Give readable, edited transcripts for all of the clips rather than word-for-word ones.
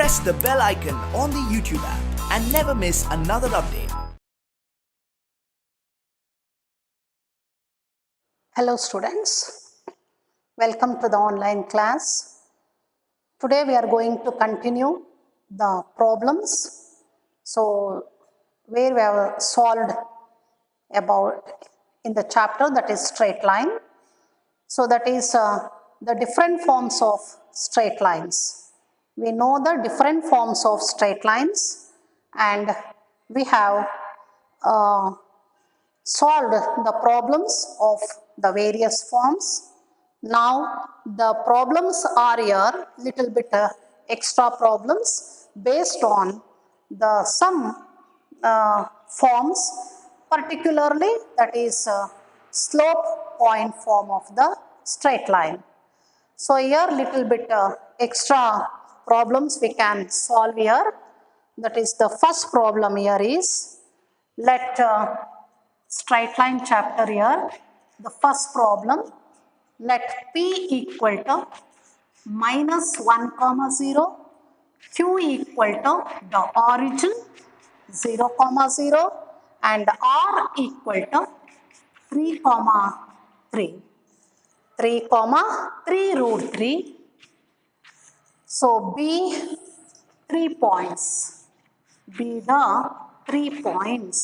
press the bell icon on the YouTube app and never miss another update. Hello students, welcome to the online class. Today we are going to continue the problems. So where we have solved about in the chapter that is straight line. So that is the different forms of straight lines. We know the different forms of straight lines and we have solved the problems of the various forms. Now the problems are here little bit extra problems based on the some forms, particularly that is slope point form of the straight line. So here little bit extra problems we can solve here. That is the first problem here is let straight line chapter here. The first problem, let P equal to minus 1 comma 0, Q equal to the origin 0 comma 0 and R equal to 3 comma 3. 3 comma 3 root 3. So B 3 points. Be the 3 points.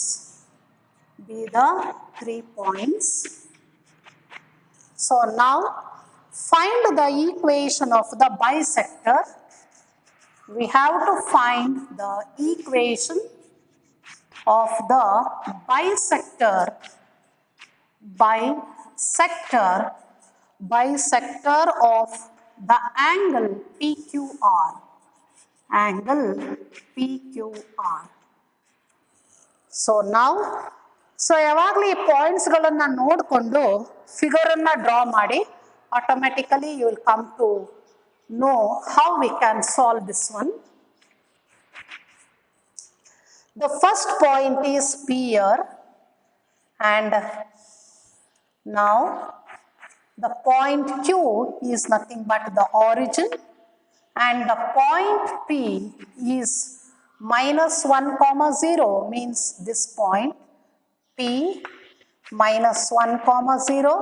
Be the 3 points. So now find the equation of the bisector. We have to find the equation of the bisector of the angle PQR. Angle PQR. So now, so ಯಾವಾಗಲೂ ಈ ಪಾಯಿಂಟ್ಸ್ಗಳನ್ನು ನೋಡಿಕೊಂಡು ಫಿಗರನ್ನು draw ಮಾಡಿ automatically you will come to know how we can solve this one. The first point is P here and now the point Q is nothing but the origin and the point P is minus 1 comma 0 means this point P minus 1 comma 0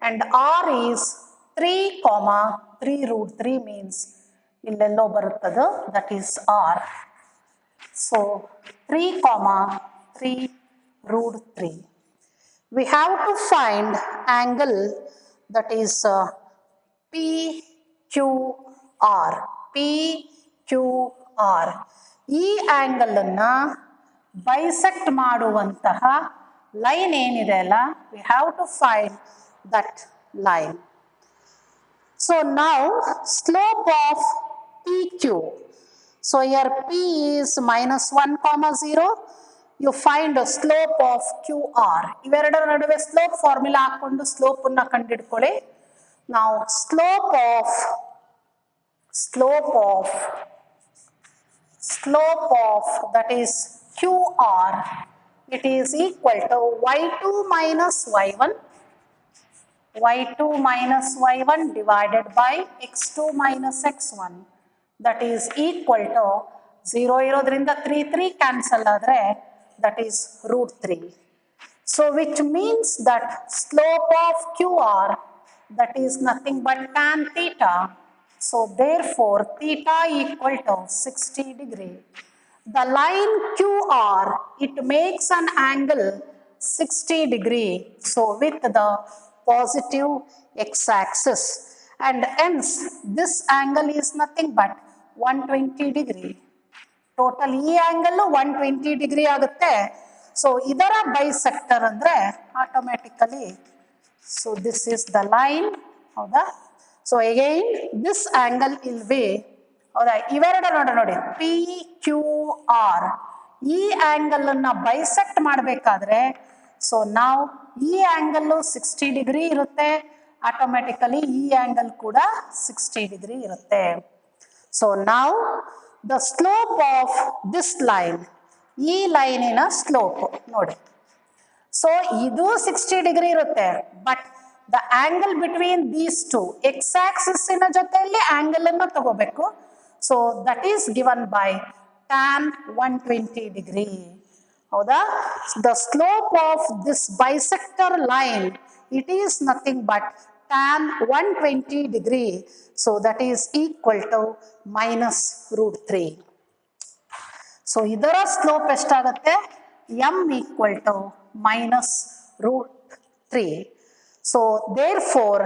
and R is 3 comma 3 root 3 means illello baruttadu that is R. So 3 comma 3 root 3. We have to find angle that is PQR. PQR. ಈ angle ಅನ್ನು bisect ಮಾಡುವಂತಹ line ಏನಿದೆ ಅಲ್ಲ, we have to find that line. So now slope of PQ. So here P is minus 1 comma 0. You find a slope of QR. ಇವೆರಡರ ನಡುವೆ slope formula ಹಾಕೊಂಡು slope ಅನ್ನು ಕಂಡುಹಿಡ್ಕೊಳ್ಳಿ. Now slope of that is QR. It is equal to y2 minus y1. y2 minus y1 divided by x2 minus x1 that is equal to 0 ಇರೋದ್ರಿಂದ 3 cancel ಆದರೆ that is root 3. So which means that slope of QR that is nothing but tan theta. So therefore theta equal to 60 degree. The line QR, it makes an angle 60 degree. So with the positive x-axis and hence this angle is nothing but 120 degree. Total ಈ angle 120 degree ಆಗುತ್ತೆ. So ಇದರ bisector ಅಂದ್ರೆ automatically, so this is the line, ಹೌದಾ? So again this angle will be, ಹೌದಾ, ಇವೆರಡು ನೋಡಿ PQR ಈ angle ಅನ್ನು bisect ಮಾಡಬೇಕಾದ್ರೆ so ನಾವು ಈ angle 60 degree ಇರುತ್ತೆ, automatically ಈ angle ಕೂಡ 60 degree ಇರುತ್ತೆ. So now the slope of this line, ಈ ಲೈನಿನ ಸ್ಲೋಪ್ ನೋಡಿ. ಸೊ ಇದು 60 degree ಇರುತ್ತೆ, but the angle between these two x axis ನ ಜೊತೆಯಲ್ಲಿ angle ಅನ್ನು ತಗೋಬೇಕು. So that is given by tan 120 degree. The slope of this bisector line, it is nothing but tan 120 degree. So that is equal to minus root 3. So ಇದರ slope ಎಷ್ಟಾಗುತ್ತೆ m equal to minus root 3. So therefore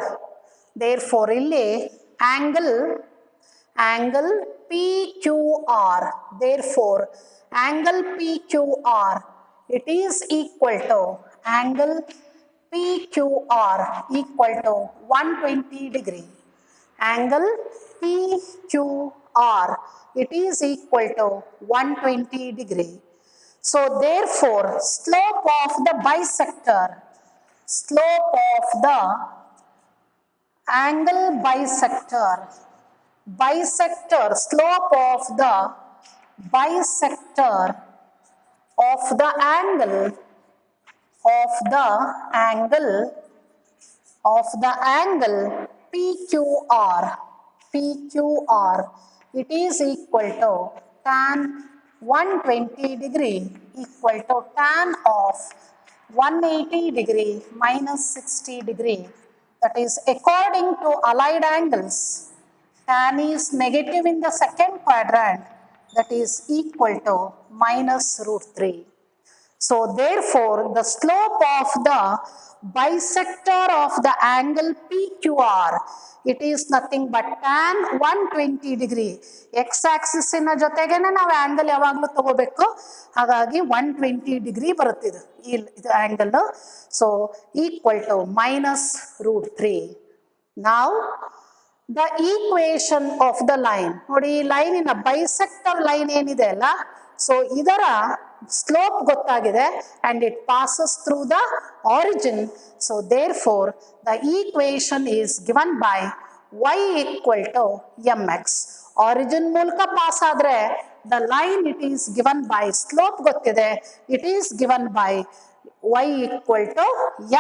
ಇಲ್ಲಿ angle PQR, therefore angle PQR, it is equal to angle PQR equal to 120 degree. Angle PQR, it is equal to 120 degree. So therefore slope of the bisector, slope of the angle bisector, slope of the bisector of the angle PQR, it is equal to tan 120 degree equal to tan of 180 degree minus 60 degree. That is according to allied angles. Tan is negative in the second quadrant, that is equal to minus root 3. So therefore the slope of the bisector of the angle PQR, it is nothing but tan 120 degree. X axis ನ ಜೊತೆಗೇನೆ ನಾವು angle ಯಾವಾಗಲೂ ತಗೋಬೇಕು, ಹಾಗಾಗಿ 120 degree ಬರುತ್ತಿದೆ ಇದು angle. So equal to minus root 3. Now the equation of the line, ನೋಡಿ ಈ ಲೈನಿನ bisector line ಏನಿದೆ ಅಲ್ಲ, so ಇದರ slope ಗೊತ್ತಾಗಿದೆ and it passes through the origin. So therefore the equation is given by y equal to mx. Origin ಮೂಲಕ pass ಆದರೆ the line it is given by slope ಗೊತ್ತಿದೆ, it is given by y equal to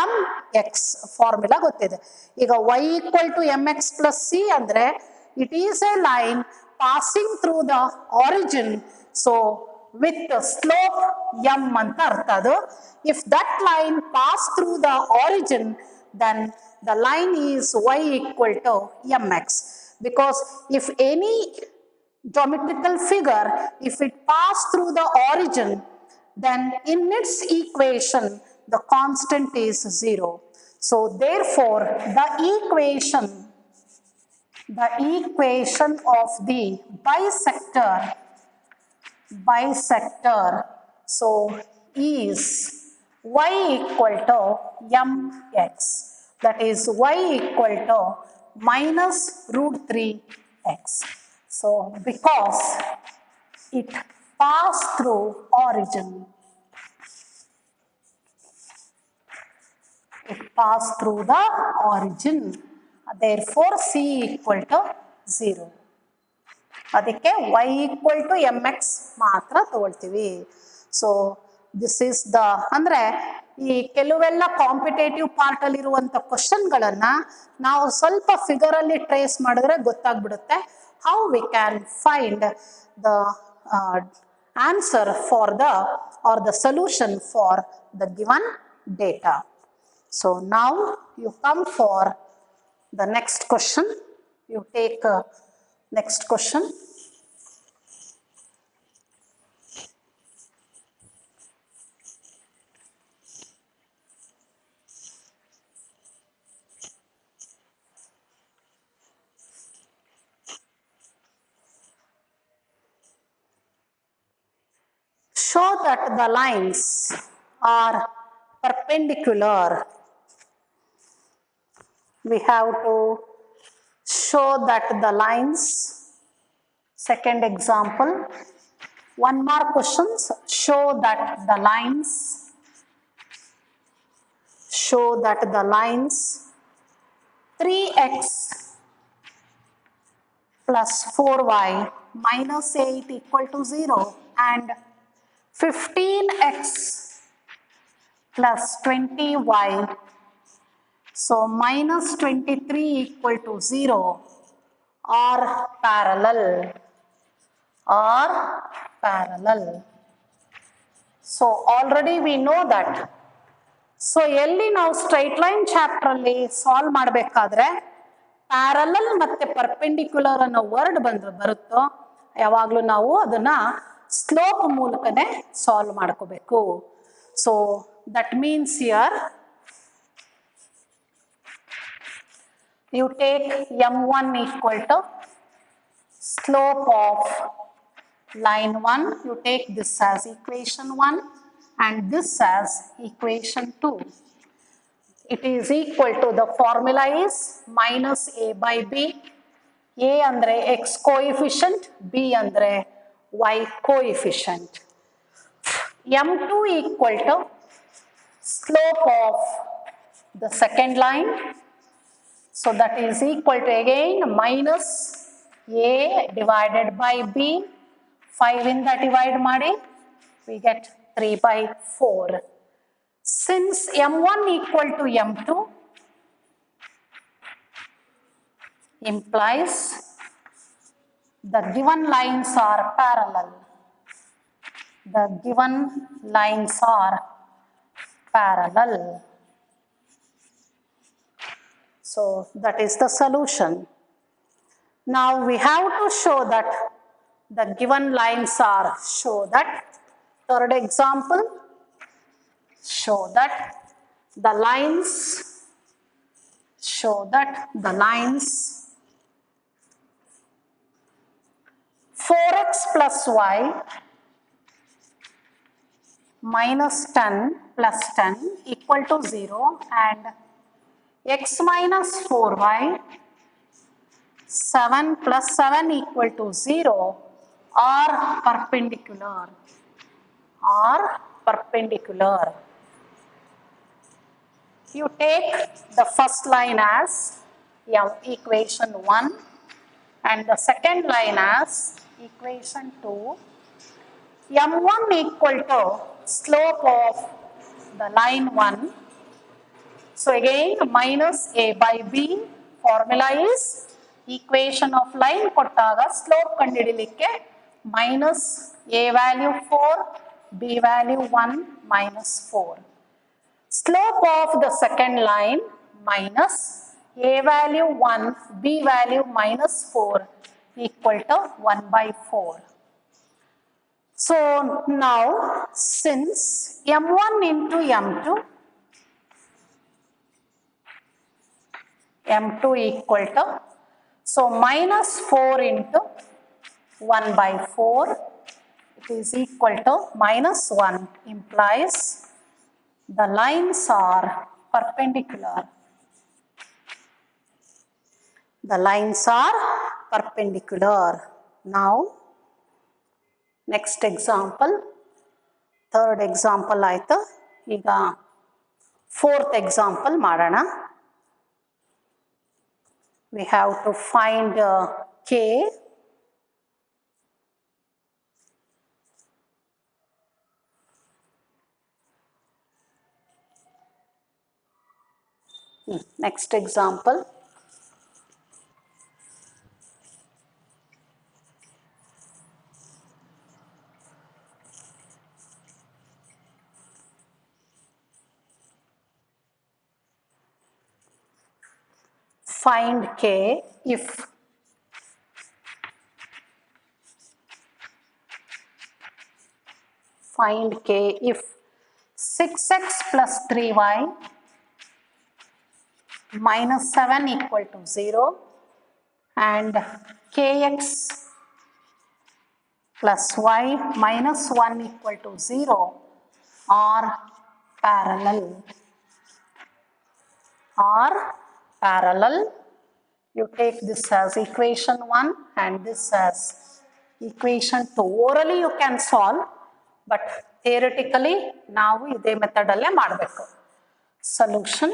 mx formula ಗೊತ್ತಿದೆ. ಈಗ y equal to mx plus c ಅಂದ್ರೆ it is a line passing through the origin, so with the slope m anta artha adu. If that line pass through the origin, then the line is y equal to mx, because if any geometrical figure, if it pass through the origin, then in its equation the constant is 0. So therefore the equation of the bisector so is y equal to mx, that is y equal to minus root 3x. So because it passed through origin, the origin, therefore c equal to 0. ಅದಕ್ಕೆ y equal to mx ಮಾತ್ರ ತಗೊಳ್ತೀವಿ. So this is the ಅಂದರೆ ಈ ಕೆಲವೆಲ್ಲ competitive ಪಾರ್ಟಲ್ಲಿ ಇರುವಂಥ ಕ್ವಶನ್ಗಳನ್ನು ನಾವು ಸ್ವಲ್ಪ ಫಿಗರಲ್ಲಿ trace ಮಾಡಿದ್ರೆ ಗೊತ್ತಾಗ್ಬಿಡುತ್ತೆ how we can find the answer for the or the solution for the given data. So now you come for the next question. You take next question. Show that the lines are perpendicular. We have to show that the lines. Second example, one more questions. Show that the lines 3x plus 4y minus 8 equal to 0 and 15x plus 20y so minus 23 equal to 0 are parallel. are parallel. So already we know that. So ಎಲ್ಲಿ ನಾವು straight line chapter ಅಲ್ಲಿ solve ಮಾಡಬೇಕಾದ್ರೆ parallel ಮತ್ತೆ perpendicular ಅನ್ನೋ word ಬರುತ್ತೋ ಯಾವಾಗಲೂ ನಾವು ಅದನ್ನ ಸ್ಲೋಪ್ ಮೂಲಕನೇ ಸಾಲ್ವ್ ಮಾಡ್ಕೋಬೇಕು. So that means here you take m1 equal to slope of line 1, you take this as equation 1 and this as equation 2. It is equal to, the formula is minus a by b. A andre x coefficient, b andre y coefficient. m2 equal to slope of the second line. So that is equal to again minus a divided by b. 5 in the divide madi, we get 3 by 4. Since m1 equal to m2 implies the given lines are parallel. The given lines are parallel. So that is the solution. Now we have to show that the given lines are, show that, third example, show that the lines, show that the lines 4x plus y minus 10 plus 10 equal to 0 and x minus 4y 7 plus 7 equal to 0 are perpendicular. Are perpendicular. You take the first line as equation 1 and the second line as equation 2. m1 equal to slope of the line 1. So again minus a by b, formula is equation of line kottaga slope kandidilikke minus a value 4, b value 1 minus 4. Slope of the second line minus a value 1, b value minus 4 equal to 1 by 4. So now since m1 into m2, m2 equal to, so minus 4 into 1 by 4, it is equal to minus 1, implies the lines are perpendicular. The lines are perpendicular. Now next example, third example ಆಯ್ತು. ಈಗ fourth example ಮಾಡೋಣ. We have to find k. Next example. Find k if find k if 6x plus 3y minus 7 equal to 0 and kx plus y minus 1 equal to 0 are parallel. Are parallel. You take this as equation 1 and this as equation 2. Orally you can solve, but theoretically ನಾವು ಇದೇ method ಅಲ್ಲೇ ಮಾಡಬೇಕು. Solution.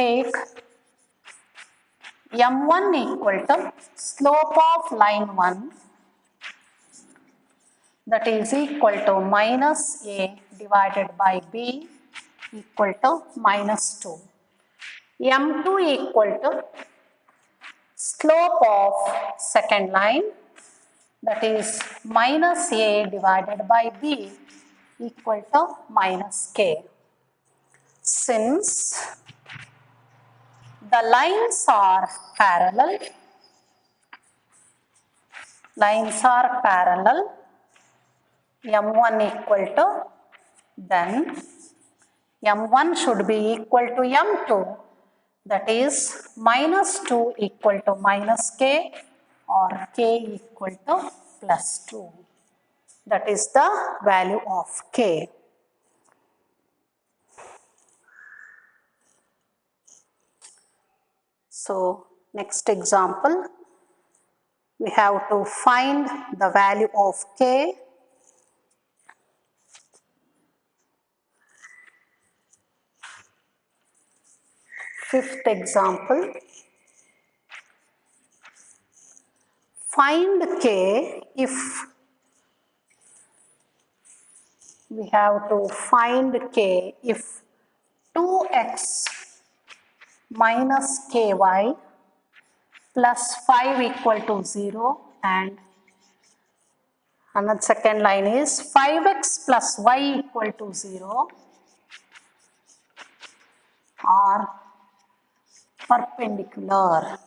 Take m1 equal to slope of line 1, that is equal to minus a divided by b equal to minus 2. m2 equal to slope of second line that is minus A divided by B equal to minus K. Since the lines are parallel, M1 equal to, then M1 should be equal to M2, that is minus 2 equal to minus K or K equal to plus 2. That is the value of K. So, next example, we have to find the value of K. Fifth example, find K if we have to find K if 2x minus ky plus 5 equal to 0 and another second line is 5x plus y equal to 0 are perpendicular.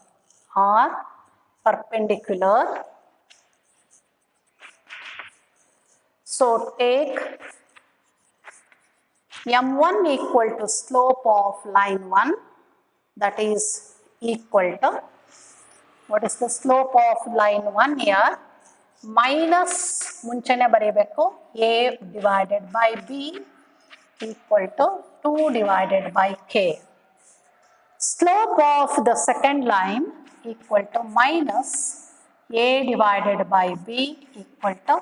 So take M1 equal to slope of line 1, that is equal to, what is the slope of line 1 here? Minus ಮುಂಚೆನೆ ಬರೆಯಬೇಕು A divided by B equal to 2 divided by K. Slope of the second line equal to minus A divided by B equal to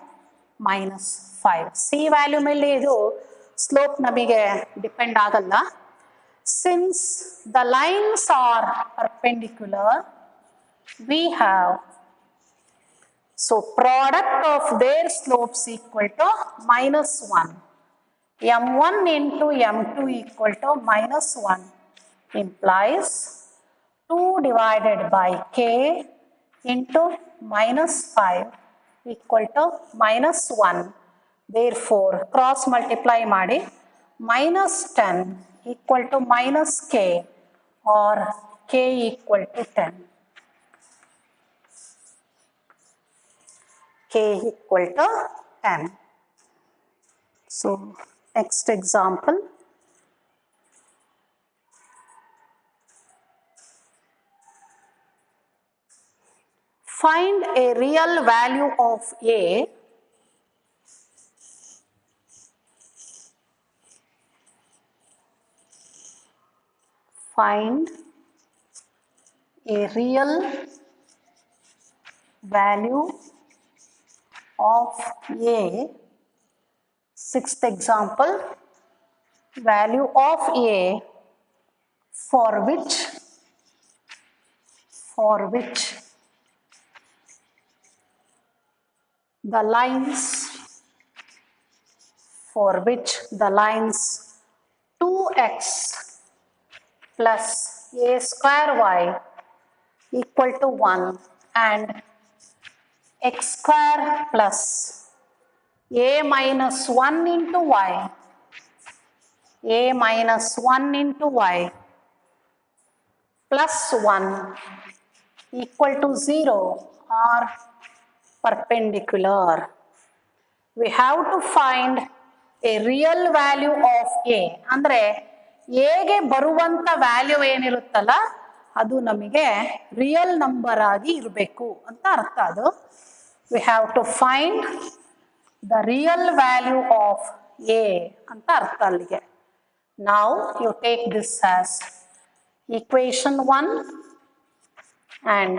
minus 5. C value ಮೇಲೆ ಇದು slope ನಮಗೆ depend ಆಗಲ್ಲ. Since the lines are perpendicular, we have, so product of their slopes equal to minus 1. M1 into M2 equal to minus 1 implies 2 divided by K into minus 5 equal to minus 1. Therefore, cross multiply ಮಾಡಿ minus 10 equal to minus K or K equal to 10. K equal to 10. So, next example. Find a real value of A find a real value of A. Sixth example, value of A for which the lines 2x plus A square y equal to 1 and x square plus A minus 1 into y plus 1 equal to 0 are perpendicular. We have to find a real value of A. ಅಂದರೆ Aಗೆ ಬರುವಂತ value ಏನಿರುತ್ತಲ್ಲ ಅದು ನಮಗೆ real number ಆಗಿ ಇರಬೇಕು ಅಂತ ಅರ್ಥ ಅದು. We have to find the real value of A ಅಂತ ಅರ್ಥ ಅಲ್ಲಿಗೆ. Now you take this as equation 1 and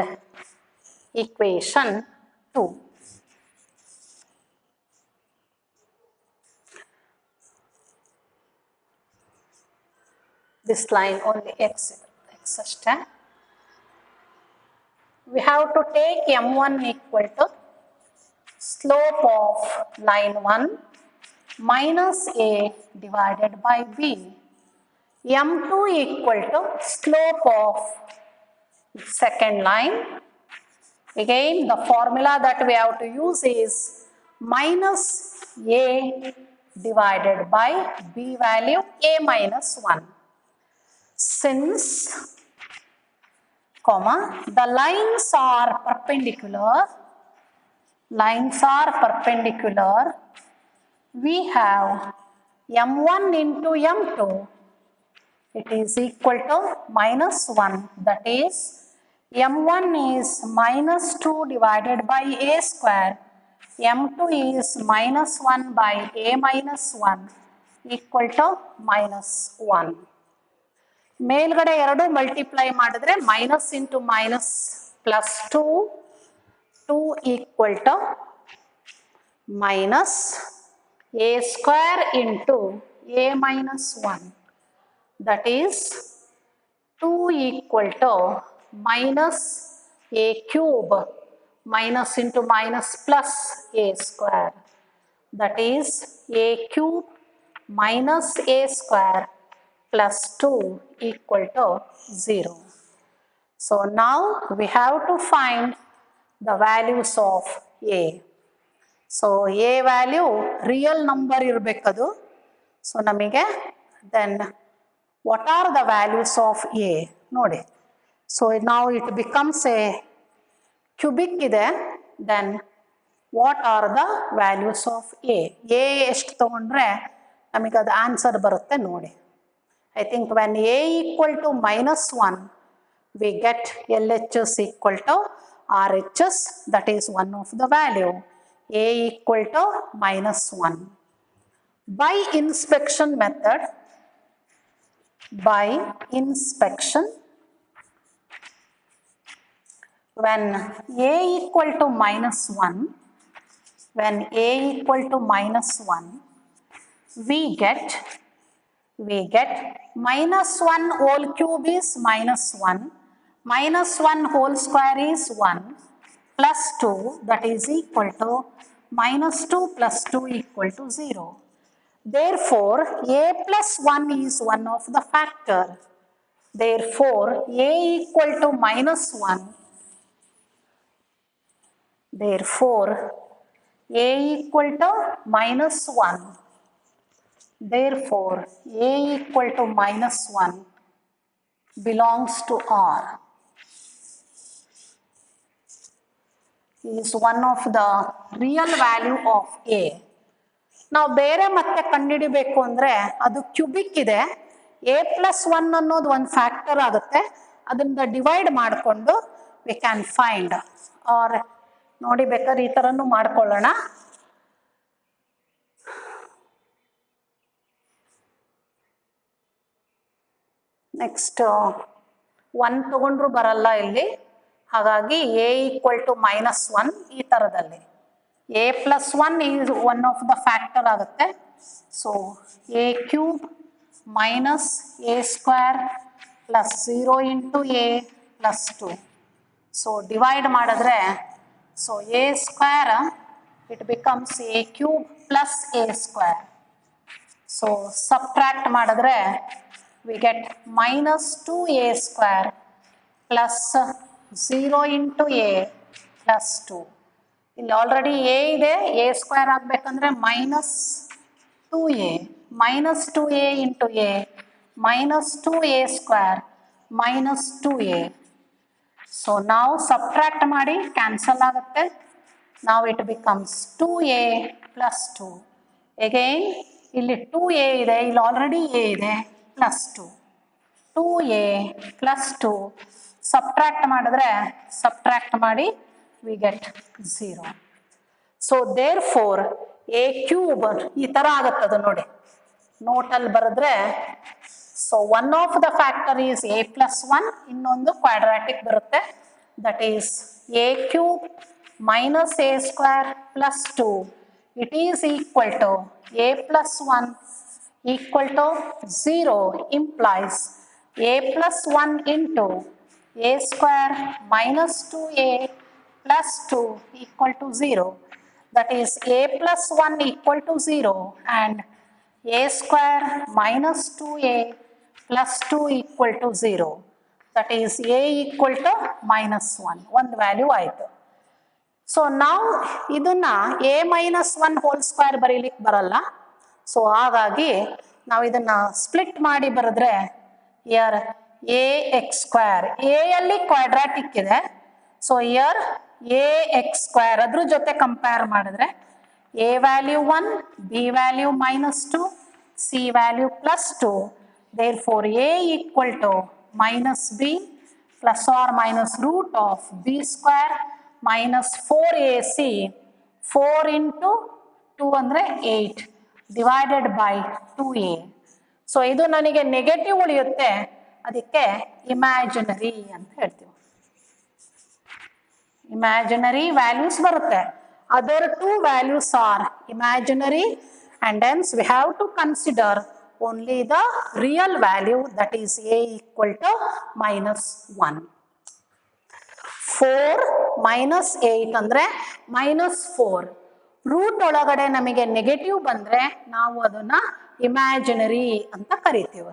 equation 2. This line only x ಅಷ್ಟೇ. We have to take M1 equal to slope of line 1 minus A divided by B. M2 equal to slope of second line Again, the formula that we have to use is minus a divided by b value a minus 1. Since, comma, the lines are perpendicular, we have m1 into m2, it is equal to minus 1, that is m1 is minus 2 divided by a square, m2 is minus 1 by a minus 1 equal to minus 1. ಮೇಲ್ಗಡೆ ಎರಡು multiply ಮಾಡಿದ್ರೆ minus into minus plus 2 equal to minus a square into a minus 1, that is 2 equal to minus a cube minus into minus plus a square, that is a cube minus a square plus 2 equal to 0. So now we have to find the values of a. So a value real number irbekadu. So namige then what are the values of a? Nodi. So now it becomes a cubic ide, then what are the values of a? A ಎಷ್ಟು ತಗೊಂಡ್ರೆ ನಮಗೆ ಅದು answer ಬರುತ್ತೆ ನೋಡಿ. I think when a equal to minus 1, we get LHS equal to RHS, that is one of the value. A equal to minus 1. By inspection method, when a equal to minus 1, we get minus 1 whole cube is minus 1, minus 1 whole square is 1, plus 2, that is equal to minus 2 plus 2 equal to 0. Therefore, a plus 1 is one of the factor. Therefore, a equal to minus 1. Therefore, a equal to minus 1. Therefore, a equal to minus 1 belongs to R. Is one of the real value of a. ನಾವು ಬೇರೆ ಮತ್ತೆ ಕಂಡುಹಿಡಿಬೇಕು ಅಂದರೆ ಅದು cubic ಇದೆ, a plus 1 ಅನ್ನೋದು ಒಂದು factor ಆಗುತ್ತೆ, ಅದನ್ನ ಡಿವೈಡ್ ಮಾಡಿಕೊಂಡು ವಿ ಕ್ಯಾನ್ ಫೈಂಡ್. ಆರ್ ನೋಡಿ ಬೇಕಾದ್ರೆ ಈ ಥರನೂ ಮಾಡ್ಕೊಳ್ಳೋಣ. ನೆಕ್ಸ್ಟ್ 1 ತಗೊಂಡ್ರು ಬರಲ್ಲ ಇಲ್ಲಿ, ಹಾಗಾಗಿ a equal to minus 1 ಈ ಥರದಲ್ಲಿ a plus 1 is one of the factor ಆಗುತ್ತೆ. So a cube minus a square plus 0 into a plus 2. So divide ಮಾಡಿದ್ರೆ so a square it becomes a cube plus a square. So subtract ಮಾಡಿದ್ರೆ we get minus 2a square plus 0 into a plus 2. ಇಲ್ಲಿ already a ಇದೆ, a square ಆಗಬೇಕಂದ್ರೆ minus 2a, minus 2a into a, minus 2a square, minus 2a. So now subtract ಮಾಡಿ cancel ಆಗುತ್ತೆ. Now it becomes 2a plus 2. Again ಇಲ್ಲಿ 2a ಇದೆ, ಇಲ್ಲಿ already a ಇದೆ, plus 2. 2a plus 2 subtract ಮಾಡಿದ್ರೆ subtract ಮಾಡಿ we get 0. So therefore a cube ಈ ಥರ ಆಗುತ್ತದು ನೋಡಿ, ನೋಟಲ್ಲಿ ಬರೆದ್ರೆ. So one of the factor is a plus 1, ಇನ್ನೊಂದು ಕ್ವಾಡ್ರಾಟಿಕ್ ಬರುತ್ತೆ, that is a cube minus a square plus 2. It is equal to a plus 1 equal to 0 implies a plus 1 into a square minus 2a plus 2 equal to 0. That is a plus 1 equal to 0 and a square minus 2a plus 2 equal to 0. That is a equal to minus 1. One value ಆಯಿತು. So ನಾವು ಇದನ್ನ a minus 1 whole square ಬರೀಲಿಕ್ಕೆ ಬರಲ್ಲ. So ಹಾಗಾಗಿ ನಾವು ಇದನ್ನ split ಮಾಡಿ ಬರೆದ್ರೆ here A X square, A ಅಲ್ಲಿ ಕ್ವಾಡ್ರಾಟಿಕ್ ಇದೆ. So here A X square ಅದ್ರ ಜೊತೆ ಕಂಪೇರ್ ಮಾಡಿದ್ರೆ a value 1, b value -2, c value +2. therefore a equal to minus b plus or minus root of b square minus 4ac, 4 into 2 ಅಂದ್ರೆ 8 divided by 2a. So ಇದು ನನಗೆ negative ಉಳಿಯುತ್ತೆ, ಅದಕ್ಕೆ imaginary ಅಂತ ಹೇಳ್ತೀವಿ. ಇಮ್ಯಾಜಿನರಿ ವ್ಯಾಲ್ಯೂಸ್ ಬರುತ್ತೆ. Other two values are imaginary and hence we have to consider only the real value, that is a equal to -1. 4 minus 8 ಅಂದ್ರೆ -4. Root ಒಳಗಡೆ ನಮಗೆ ನೆಗೆಟಿವ್ ಬಂದ್ರೆ ನಾವು ಅದನ್ನ ಇಮ್ಯಾಜಿನರಿ ಅಂತ ಕರಿತೀವಿ.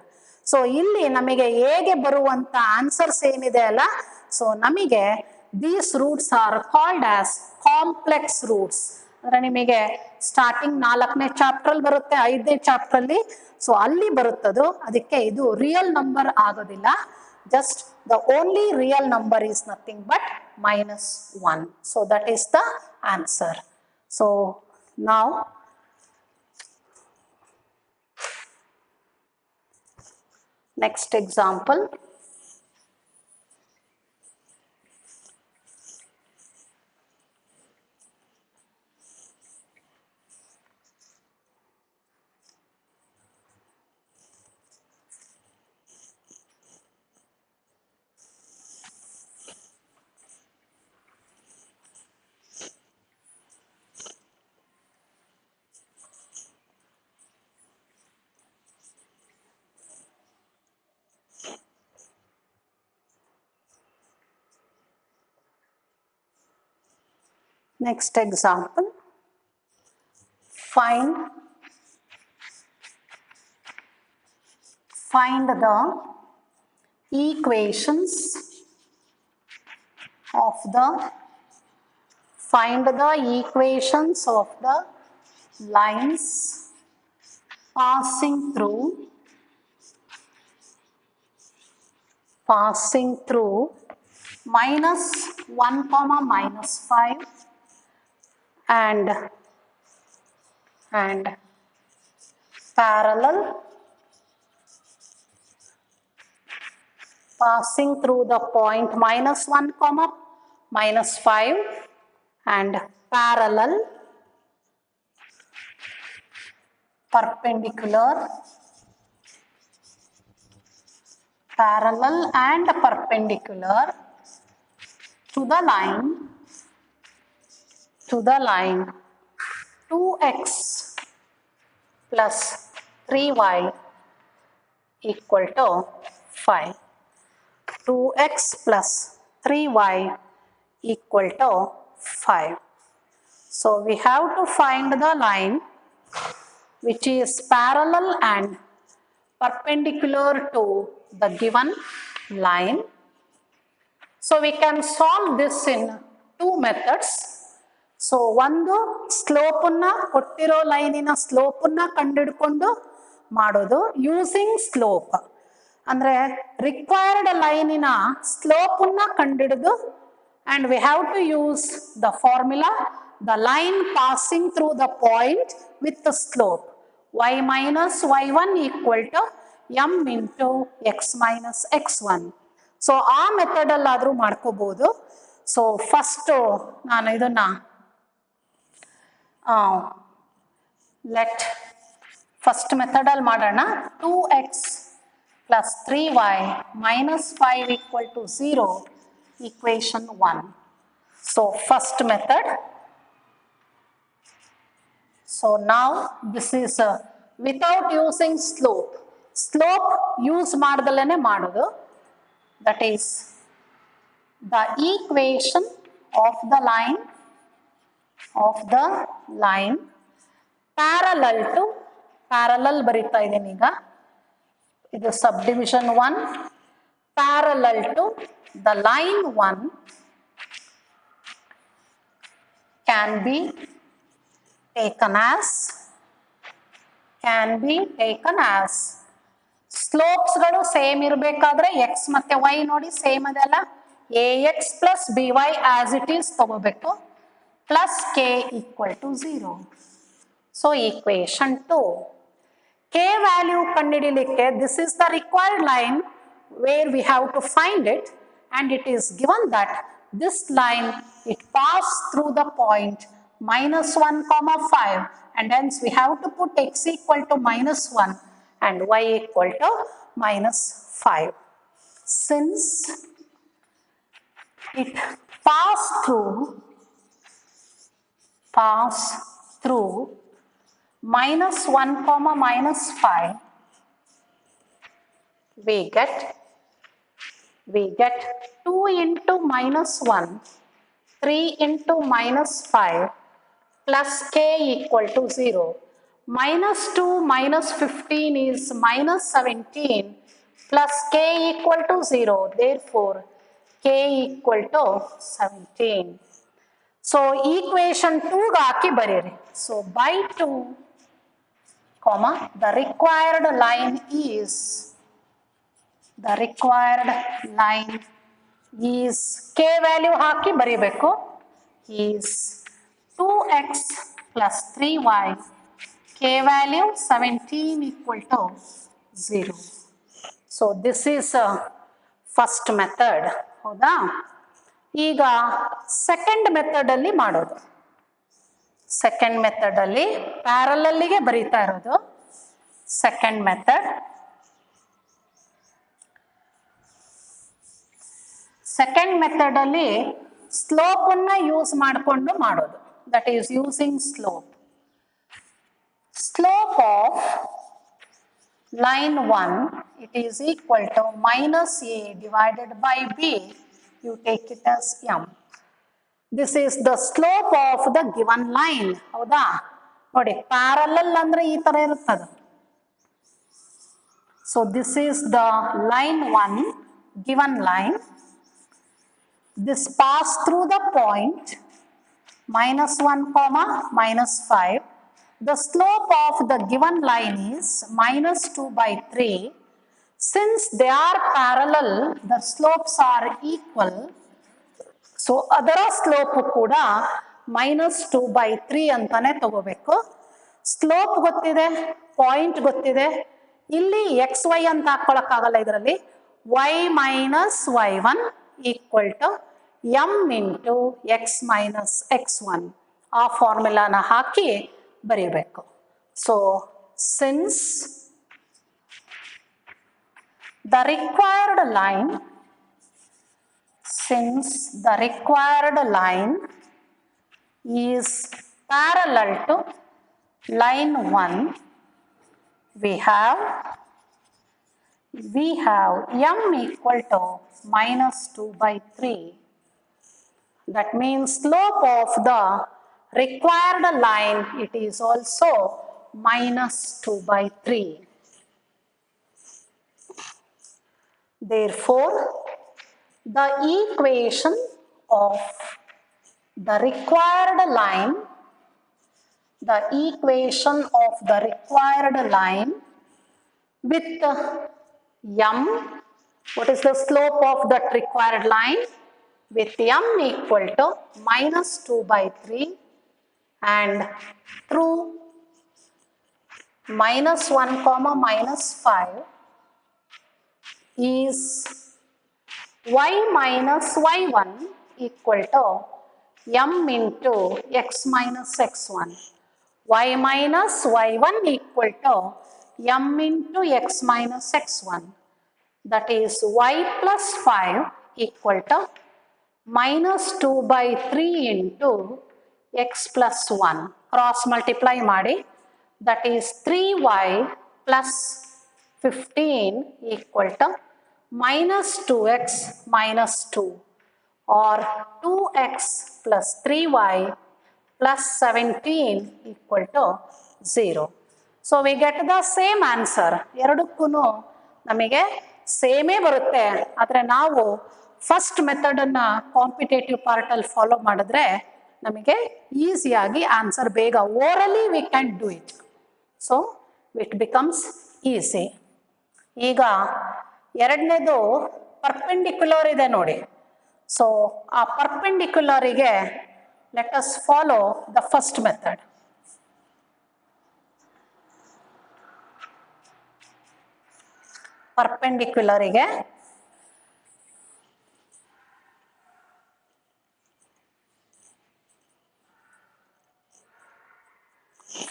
ಸೊ ಇಲ್ಲಿ ನಮಗೆ ಹೇಗೆ ಬರುವಂತ ಆನ್ಸರ್ಸ್ ಏನಿದೆ ಅಲ್ಲ, ಸೊ ನಮಗೆ these roots are called as complex roots. ಅಂದ್ರೆ ನಿಮಗೆ ಸ್ಟಾರ್ಟಿಂಗ್ 4ನೇ ಚಾಪ್ಟರ್ ಅಲ್ಲಿ ಬರುತ್ತೆ, 5ನೇ ಚಾಪ್ಟರ್ ಅಲ್ಲಿ, ಸೊ ಅಲ್ಲಿ ಬರುತ್ತದು. ಅದಕ್ಕೆ ಇದು ರಿಯಲ್ ನಂಬರ್ ಆಗೋದಿಲ್ಲ. Just the only real number is nothing but -1. So that is the answer. So ನಾವು next example. Next example, find the equations of the lines passing through -1, -5 and parallel, passing through the point -1, -5 and parallel, perpendicular and perpendicular to the line 2x plus 3y equal to 5. 2x plus 3y equal to 5. So we have to find the line which is parallel and perpendicular to the given line. So we can solve this in 2 methods. So ಒಂದು ಸ್ಲೋಪನ್ನ, ಕೊಟ್ಟಿರೋ ಲೈನಿನ ಸ್ಲೋಪನ್ನ ಕಂಡುಹಿಡ್ಕೊಂಡು ಮಾಡೋದು using slope. ಅಂದರೆ required ಲೈನಿನ ಸ್ಲೋಪನ್ನ ಕಂಡುಹಿಡಿದು and we have to use the formula, the line passing through the point with the slope y minus y1 equal to m into x minus x1. So ಆ method ಅಲ್ಲಾದರೂ ಮಾಡ್ಕೋಬಹುದು. So first ನಾನು ಇದನ್ನ first ಮೆಥಡಲ್ಲಿ ಮಾಡೋಣ. 2x plus 3y minus 5 equal to 0, equation 1. So first method. So now this is without using slope. Slope use ಮಾಡದಲ್ಲೇನೆ ಮಾಡೋದು. That is the equation of the line parallel ಬರೀತಾ ಇದ್ದೀನಿ ಈಗ. ಇದು subdivision 1, parallel to the line 1 can be taken as ಸ್ಲೋಪ್ಸ್ಗಳು same ಇರಬೇಕಾದ್ರೆ x ಮತ್ತೆ y ನೋಡಿ same ಅದಲ್ಲ, a x plus b y as it is ತಗೋಬೇಕು, plus k equal to 0. So equation 2 k value ಕಂಡುಹಿಡಿಯಲಿಕ್ಕೆ this is the required line where we have to find it, and it is given that this line it passed through the point -1, 5, and hence we have to put x equal to -1 and y equal to -5. Since it passed through -1, -5, we get 2 into -1, 3 into -5 plus k equal to 0. -2 minus 15 is -17 plus k equal to 0. Therefore, k equal to 17. So, equation 2 gaaki bariri. So, by 2, comma, the required line is k value ಹಾಕಿ ಬರೀಬೇಕು, is 2x plus 3y, k value 17 equal to 0. So this is first method. ಹೌದಾ? ಈಗ second method ಅಲ್ಲಿ ಮಾಡೋದು. Second method ಅಲ್ಲಿ ಪ್ಯಾರಲಲ್ಗೆ ಬರೀತಾ ಇರೋದು. Second method, second method ಅಲ್ಲಿ slope ಅನ್ನ ಯೂಸ್ ಮಾಡಿಕೊಂಡು ಮಾಡೋದು. That is using slope. Slope of line 1 it is equal to -a divided by b. You take it as m. This is the slope of the given line. ಹೌದಾ? ನೋಡಿ, parallel ಅಂದ್ರೆ ಈ ತರ ಇರುತ್ತದೆ. So this is the line 1, given line. This pass through the point -1, -5. The slope of the given line is -2/3. Since they are parallel, the slopes are equal. So ಅದರ slope ಕೂಡ -2/3 ಅಂತಾನೆ ತಗೋಬೇಕು. ಸ್ಲೋಪ್ ಗೊತ್ತಿದೆ, point ಗೊತ್ತಿದೆ. ಇಲ್ಲಿ X Y ಅಂತ ಹಾಕೊಳಕ್ಕಾಗಲ್ಲ, ಇದರಲ್ಲಿ y minus y1 equal to m into x minus x1. ಆ ಫಾರ್ಮುಲಾನ ಹಾಕಿ ಬರೀಬೇಕು. So since the required line is parallel to line 1, we have m equal to -2/3. That means slope of the required line, it is also -2/3. Therefore, the equation of the required line with m, what is the slope of that required line? With m equal to -2/3 and through -1, -5 is y minus y1 equal to m into x minus x1. Y minus y1 equal to m into x minus x1. That is y plus 5 equal to -2/3 into x plus 1. Cross multiply ಮಾಡಿ. That is 3y plus 15 equal to -2x minus 2, or 2x plus 3y plus 17 equal to 0. So we get the same answer. ಎರಡಕ್ಕೂ ನಮಗೆ ಸೇಮೇ ಬರುತ್ತೆ. ಆದರೆ ನಾವು first ಮೆಥಡನ್ನು competitive ಪಾರ್ಟಲ್ಲಿ follow ಮಾಡಿದ್ರೆ ನಮಗೆ ಈಸಿಯಾಗಿ ಆನ್ಸರ್ ಬೇಗ orally we can do it. So it becomes easy. ಈಗ ಎರಡನೇದು ಪರ್ಪೆಂಡಿಕ್ಯುಲರ್ ಇದೆ ನೋಡಿ. ಸೊ ಆ ಪರ್ಪೆಂಡಿಕ್ಯುಲರಿಗೆ let us follow the first method. ಪರ್ಪೆಂಡಿಕ್ಯುಲರಿಗೆ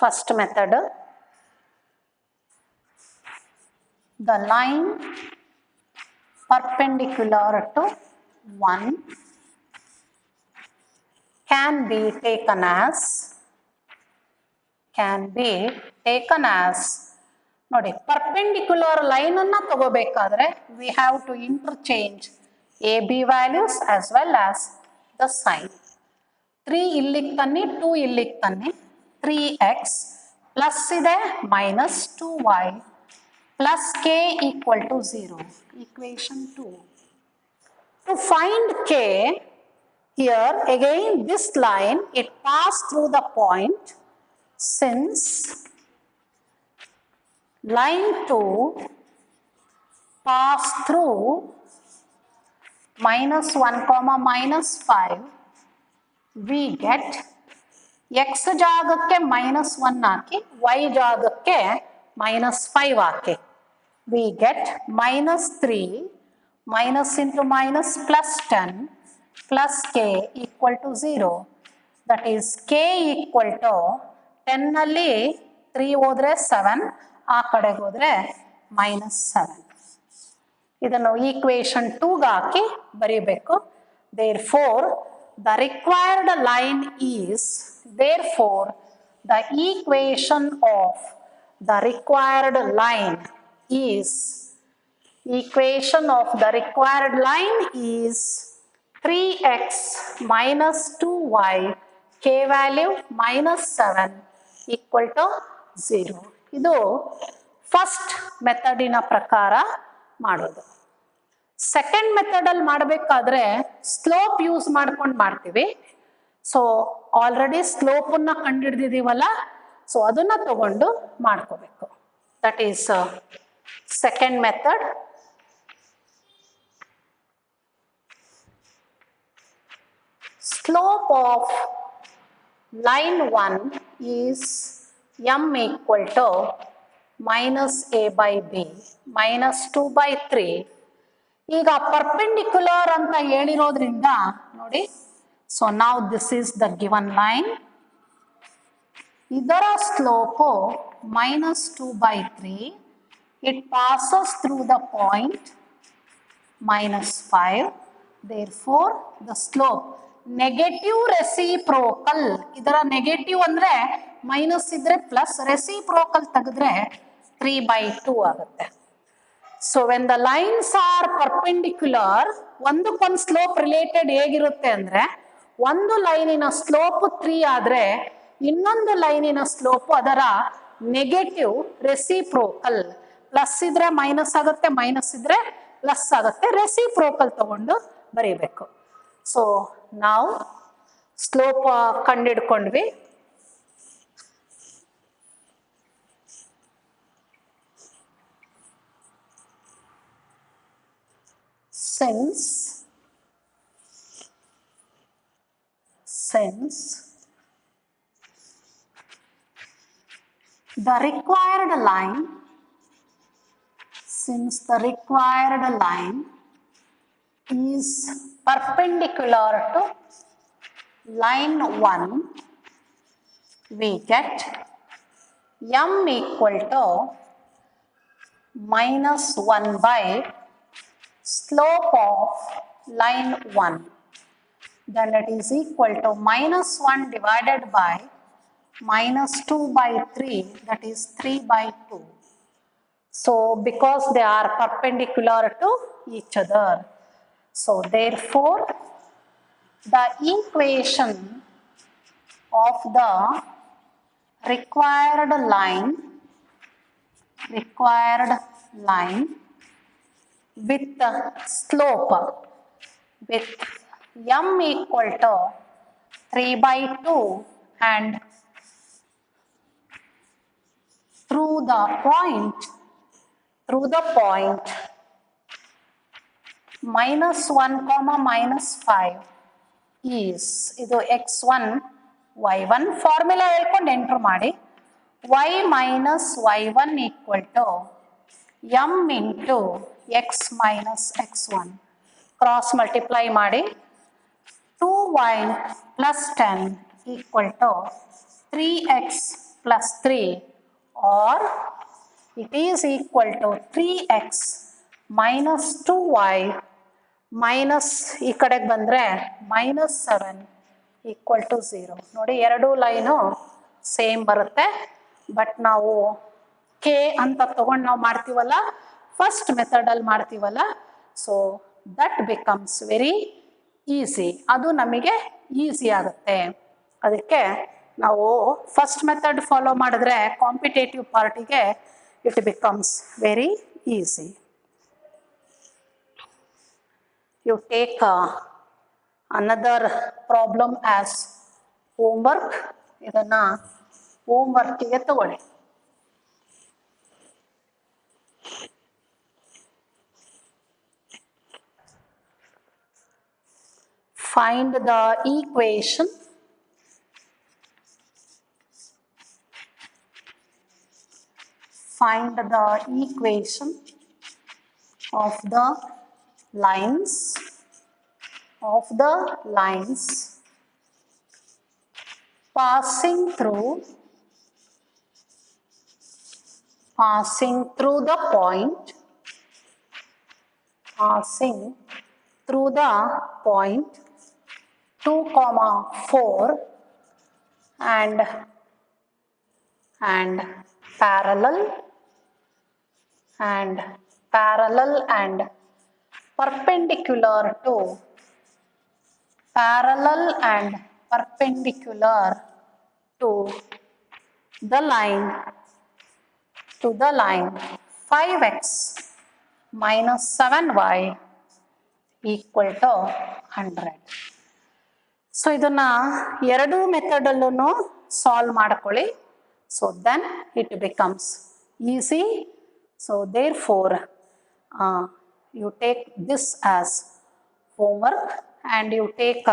first method, the line perpendicular to 1 can be taken as ನೋಡಿ, ಪರ್ಪೆಂಡಿಕ್ಯುಲರ್ ಲೈನ್ ಅನ್ನ ತಗೋಬೇಕಾದ್ರೆ we have to interchange AB values as well as the sign. 3 ಇಲ್ಲಿಗೆ ತನ್ನಿ, 2 ಇಲ್ಲಿಗೆ ತನ್ನಿ. 3x ಪ್ಲಸ್ ಇದೆ minus 2y plus k equal to 0. Equation 2. To find k, here again this line, it passed through the point. Since line 2 passed through minus 1 comma minus 5, we get x ಜಾಗಕ್ಕೆ minus 1 ಹಾಕಿ, y ಜಾಗಕ್ಕೆ minus 5 hockey. We get minus 3 minus into minus plus 10 plus k equal to 0. That is k equal to 10 ನಲ್ಲಿ 3 ಹೋದ್ರೆ 7, ಆ ಕಡೆಗೆ ಹೋದ್ರೆ minus 7. ಇದನ್ನು equation 2 ಹಾಕಿ ಬರೀಬೇಕು. Therefore, the required line is, therefore, the equation of the required line is, equation of the required line is 3x minus 2y, k value minus 7 equal to 0. ಇದು first ಮೆಥಡಿನ ಪ್ರಕಾರ ಮಾಡೋದು. ಸೆಕೆಂಡ್ ಮೆಥಡಲ್ಲಿ ಮಾಡಬೇಕಾದ್ರೆ slope use ಮಾಡ್ಕೊಂಡು ಮಾಡ್ತೀವಿ. So already ಸ್ಲೋಪನ್ನು ಕಂಡುಹಿಡಿದಿದ್ದೀವಲ್ಲ, so ಅದನ್ನು ತಗೊಂಡು ಮಾಡ್ಕೋಬೇಕು. That is second method. Slope of line 1 is m equal to minus a by b minus 2 by 3. ಈಗ ಪರ್ಪೆಂಡಿಕ್ಯುಲರ್ ಅಂತ ಹೇಳಿರೋದ್ರಿಂದ ನೋಡಿ, ಸೊ ನಾವು this is the given line. ಇದರ slope minus 2 by 3. It passes through the point minus 5. Therefore, the slope negative reciprocal. ಇದರ negative ಅಂದ್ರೆ minus ಇದ್ರೆ plus, reciprocal ತೆಗೆದ್ರೆ 3/2 ಆಗುತ್ತೆ. So when the lines are perpendicular, ಒಂದಕ್ಕೊಂದು ಸ್ಲೋಪ್ ರಿಲೇಟೆಡ್ ಹೇಗಿರುತ್ತೆ ಅಂದ್ರೆ, ಒಂದು ಲೈನಿನ ಸ್ಲೋಪ್ 3 ಆದ್ರೆ ಇನ್ನೊಂದು ಲೈನಿನ ಸ್ಲೋಪ್ ಅದರ ನೆಗೆಟಿವ್ ರೆಸಿಪ್ರೋಕಲ್. ಪ್ಲಸ್ ಇದ್ರೆ ಮೈನಸ್ ಆಗುತ್ತೆ, ಮೈನಸ್ ಇದ್ರೆ ಪ್ಲಸ್ ಆಗುತ್ತೆ. ರೆಸಿಪ್ರೋಕಲ್ ತಗೊಂಡು ಬರೀಬೇಕು. ಸೊ ನಾವು slope ಕಂಡುಹಿಡ್ಕೊಂಡ್ವಿ. Since the required line is perpendicular to line 1, we get m equal to minus 1 by slope of line 1. Then it is equal to minus 1 divided by minus 2 by 3, that is 3/2. So because they are perpendicular to each other, so therefore the equation of the required line with the slope with m equal to 3 by 2 and through the point minus 1 comma minus 5 is ಇದು x1 y1 formula ಹೇಳ್ಕೊಂಡು entry ಮಾಡಿ y minus y1 equal to m into x minus x1 cross multiply ಮಾಡಿ 2y plus 10 equal to 3x plus 3 or it is equal to 3x minus 2y minus ಈ ಕಡೆಗೆ ಬಂದರೆ minus 7 equal to 0. ನೋಡಿ ಎರಡು line same ಬರುತ್ತೆ but ನಾವು K ಅಂತ ತಗೊಂಡು ನಾವು ಮಾಡ್ತೀವಲ್ಲ ಫಸ್ಟ್ ಮೆಥಡಲ್ಲಿ ಮಾಡ್ತೀವಲ್ಲ so that becomes very easy, ಅದು ನಮಗೆ ಈಸಿ ಆಗುತ್ತೆ. ಅದಕ್ಕೆ ನಾವು ಫಸ್ಟ್ ಮೆಥಡ್ ಫಾಲೋ ಮಾಡಿದ್ರೆ ಕಾಂಪಿಟೇಟಿವ್ ಪಾರ್ಟಿಗೆ it becomes very easy. You take another problem as homework. ಇದನ್ನ ಹೋಮ್ವರ್ಕಿಗೆ ತಗೊಳ್ಳಿ. Find the equation of the lines passing through the point 2, 4 and parallel and perpendicular to the line 5x minus 7y equal to 100. So ಇದನ್ನ ಎರಡು ಮೆಥಡಲ್ಲೂ solve ಮಾಡ್ಕೊಳ್ಳಿ. So then it becomes easy. So therefore you take this as homework and you take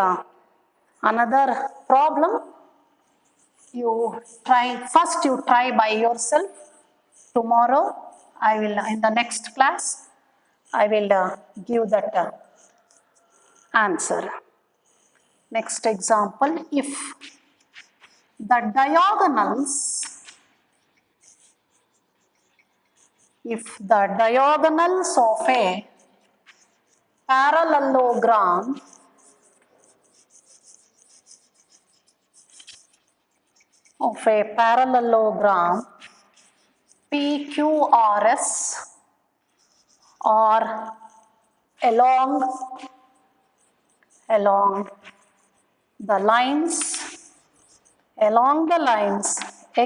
another problem. You try by yourself. Tomorrow I will, in the next class I will give that answer. Next example, if the diagonals of a parallelogram PQRS or along the lines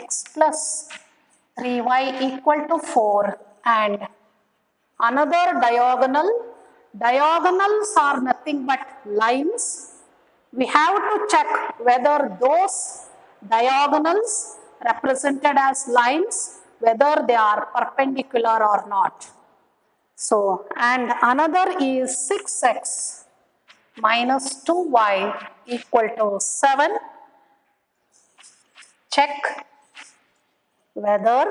x plus 3y equal to 4 and another diagonals are nothing but lines. We have to check whether those diagonals represented as lines, whether they are perpendicular or not. So, and another is 6x minus 2y equal to 7. Check whether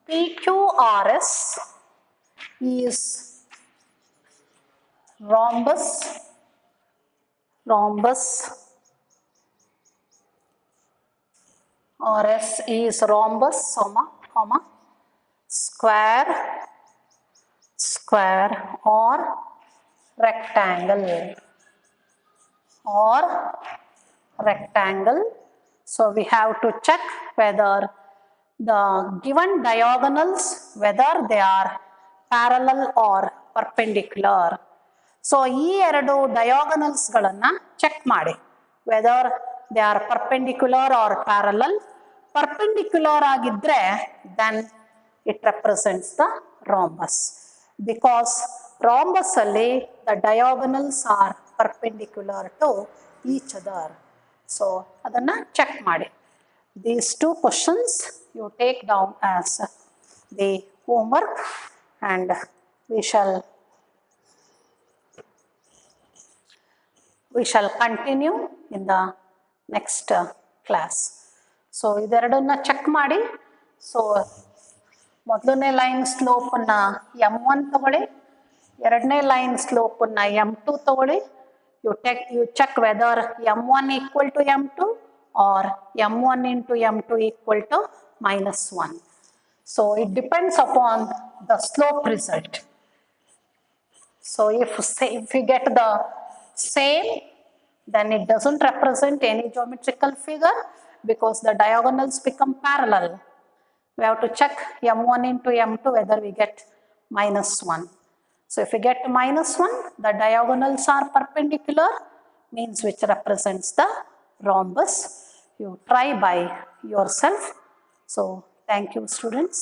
PQRS is rhombus or S is rhombus, square or rectangle. So we have to check whether the given diagonals, whether they are parallel or perpendicular. So ಈ ಎರಡು diagonals ಗಳನ್ನ check ಮಾಡಿ whether they are perpendicular or parallel. Perpendicular agidre, then it represents the rhombus, because rhombus alli the diagonals are perpendicular to each other. So adanna check maadi. These two questions you take down as the homework, and we shall continue in the next class. So ಇದೆರಡನ್ನ check ಮಾಡಿ. So ಮೊದಲನೇ line ಸ್ಲೋಪನ್ನು m1 ತಗೊಳ್ಳಿ, ಎರಡನೇ line ಸ್ಲೋಪನ್ನು m2 ತಗೊಳ್ಳಿ. you check whether m1 equal to m2 or m1 into m2 equal to -1. So it depends upon the slope result. So if we get the same, then it doesn't represent any geometrical figure because the diagonals become parallel. We have to check m1 into m2 whether we get -1. So if we get -1, the diagonals are perpendicular, means which represents the rhombus. You try by yourself. So thank you, students.